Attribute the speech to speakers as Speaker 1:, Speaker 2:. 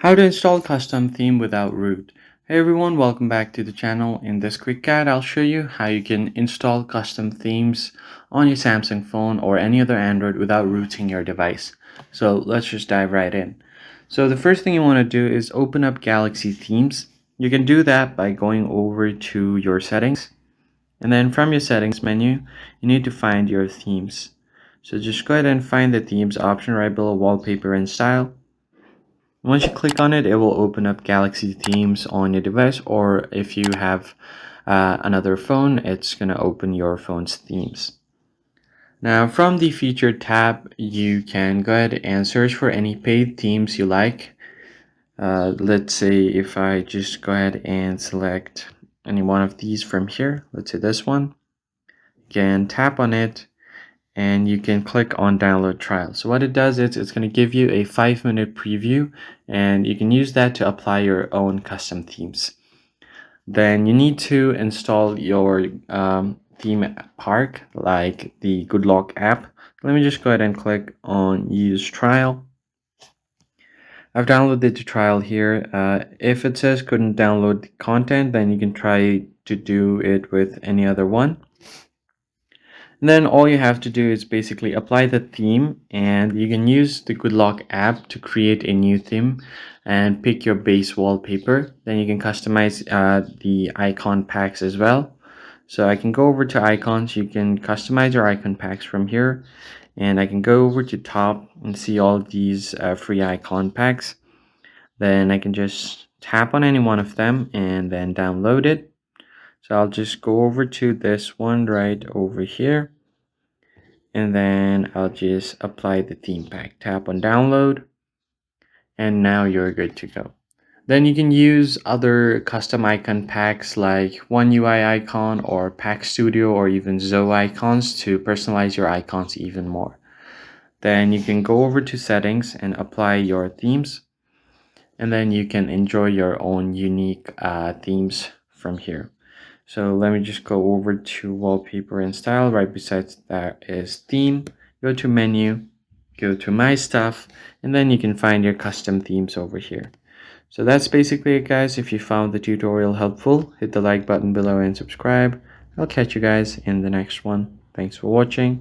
Speaker 1: How to install custom theme without root. Hey everyone, welcome back to the channel. In this quick guide, I'll show you how you can install custom themes on your Samsung phone or any other Android without rooting your device. So let's just dive right in. So the first thing you want to do is open up Galaxy Themes. You can do that by going over to your settings, and then from your settings menu, you need to find your themes. So just go ahead and find the themes option right below wallpaper and style. Once you click on it, it will open up Galaxy Themes on your device, or if you have another phone, it's going to open your phone's themes. Now, from the featured tab, you can go ahead and search for any paid themes you like. Let's say if I just go ahead and select any one of these from here, let's say this one, you can tap on it and you can click on download trial. So what it does is it's going to give you a 5-minute preview, and you can use that to apply your own custom themes. Then you need to install your theme park, like the Good Luck app. Let me just go ahead and click on use trial. I've downloaded the trial here. If it says couldn't download the content, then you can try to do it with any other one. And then all you have to do is basically apply the theme, and you can use the Good Luck app to create a new theme and pick your base wallpaper. Then you can customize the icon packs as well. So I can go over to icons. You can customize your icon packs from here, and I can go over to top and see all these free icon packs. Then I can just tap on any one of them and then download it. So I'll just go over to this one right over here, and then I'll just apply the theme pack. Tap on download, and now you're good to go. Then you can use other custom icon packs like One UI icon or Pack Studio or even Zoe icons to personalize your icons even more. Then you can go over to settings and apply your themes, and then you can enjoy your own unique themes from here. So let me just go over to wallpaper and style. Right besides that is theme. Go to menu, go to my stuff, and then you can find your custom themes over here. So that's basically it, guys. If you found the tutorial helpful, hit the like button below and subscribe. I'll catch you guys in the next one. Thanks for watching.